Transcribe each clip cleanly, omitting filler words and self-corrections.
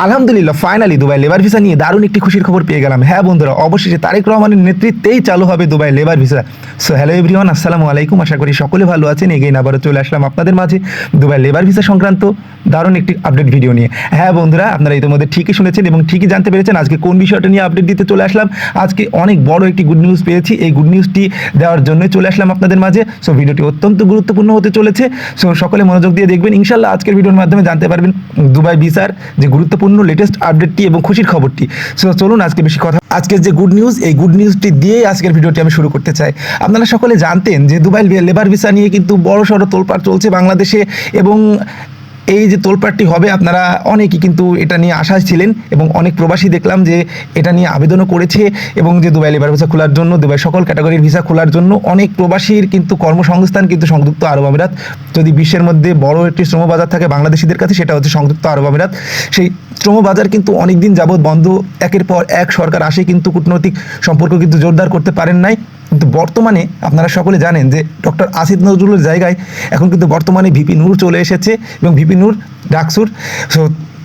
আলহামদুলিল্লাহ finally Dubai labour visa নিয়ে দারুণ একটি খুশির খবর পেয়ে গেলাম। হ্যাঁ বন্ধুরা, অবশেষে তারেক রহমানের নেতৃত্বেই চালু হবে Dubai labour visa. So hello everyone, আসসালামু আলাইকুম। আশা করি সকলে ভালো আছেন। এগেইন আবারও চলে আসলাম আপনাদের মাঝে দুবাই লেবার ভিসা সংক্রান্ত দারুণ একটি আপডেট ভিডিও নিয়ে। হ্যাঁ বন্ধুরা, আপনারা ইতিমধ্যে ঠিকই শুনেছেন এবং ঠিকই জানতে পেরেছেন আজকে কোন বিষয়টা নিয়ে আপডেট দিতে চলে আসলাম। আজকে অনেক বড় একটি গুড নিউজ পেয়েছি, এই গুড নিউজটি দেওয়ার জন্যই চলে আসলাম আপনাদের মাঝে। সো ভিডিওটি অত্যন্ত গুরুত্বপূর্ণ হতে চলেছে। সো সকলে মনোযোগ দিয়ে দেখবেন, ইনশাল্লাহ আজকের ভিডিওর মাধ্যমে জানতে পারবেন দুবাই ভিসার যে গুরুত্বপূর্ণ লেটেস্ট আপডেটটি এবং খুশির খবরটি। সো চলুন আজকে বেশি কথা, আজকের যে গুড নিউজ, এই গুড নিউজটি দিয়েই আজকের ভিডিওটি আমি শুরু করতে চাই। আপনারা সকলে জানতেন যে দুবাই লেবার ভিসা নিয়ে কিন্তু বড় সড়ো তোলপাড় চলছে বাংলাদেশে, এবং এই যে তোলপাড়টি হবে আপনারা অনেকেই কিন্তু এটা নিয়ে আশায় ছিলেন এবং অনেক প্রবাসী দেখলাম যে এটা নিয়ে আবেদনও করেছে, এবং যে দুবাই লেবার ভিসা খোলার জন্য, দুবাই সকল ক্যাটাগরির ভিসা খোলার জন্য অনেক প্রবাসীর কিন্তু কর্মসংস্থান কিন্তু সংযুক্ত আরব আমিরাত। যদি বিশ্বের মধ্যে বড় একটি শ্রমবাজার থাকে বাংলাদেশিদের কাছে, সেটা হচ্ছে সংযুক্ত আরব আমিরাত। সেই শ্রমবাজার কিন্তু অনেক দিন যাবৎ বন্ধ, একের পর এক সরকার আসে কিন্তু কূটনৈতিক সম্পর্ক কিন্তু জোরদার করতে পারেন নাই। কিন্তু বর্তমানে আপনারা সকলে জানেন যে ডক্টর আসিফ নজরুলের জায়গায় এখন কিন্তু বর্তমানে ভিপি নূর চলে এসেছে, এবং ভিপি নূর ডাকসুর। সো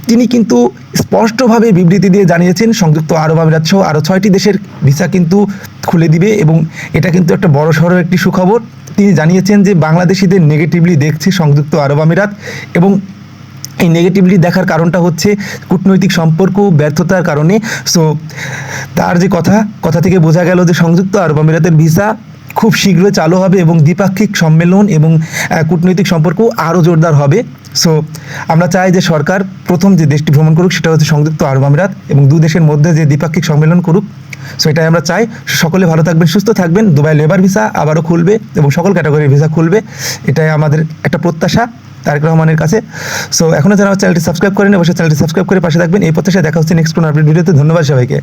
তিনি কিন্তু স্পষ্টভাবে বিবৃতি দিয়ে জানিয়েছেন সংযুক্ত আরব আমিরাত সহ আরও 6টি দেশের ভিসা কিন্তু খুলে দিবে, এবং এটা কিন্তু একটা বড় সড়ো একটি সুখবর। তিনি জানিয়েছেন যে বাংলাদেশিদের নেগেটিভলি দেখছে সংযুক্ত আরব আমিরাত, এবং এই নেগেটিভলি দেখার কারণটা হচ্ছে কূটনৈতিক সম্পর্ক ব্যর্থতার কারণে। সো তার যে কথা থেকে বোঝা গেল যে সংযুক্ত আরব আমিরাতের ভিসা খুব শীঘ্রই চালু হবে, এবং দ্বিপাক্ষিক সম্মেলন এবং কূটনৈতিক সম্পর্ক আরও জোরদার হবে। সো আমরা চাই যে সরকার প্রথম যে দেশটি ভ্রমণ করুক সেটা হচ্ছে সংযুক্ত আরব আমিরাত, এবং দু দেশের মধ্যে যে দ্বিপাক্ষিক সম্মেলন করুক। সো এটাই আমরা চাই। সকলে ভালো থাকবেন, সুস্থ থাকবেন। দুবাই লেবার ভিসা আবারও খুলবে এবং সকল ক্যাটাগরির ভিসা খুলবে, এটাই আমাদের একটা প্রত্যাশা তারেক রহমানের কাছে। সো এখনও যারা চ্যানেলটি সাবস্ক্রাইব করেন, অবশ্যই চ্যানেলটি সাবস্ক্রাইব করে পাশে থাকবেন। এই প্রত্যাশায় দেখা হচ্ছে নেক্সট কোনো আপডেট ভিডিওতে। ধন্যবাদ সবাইকে।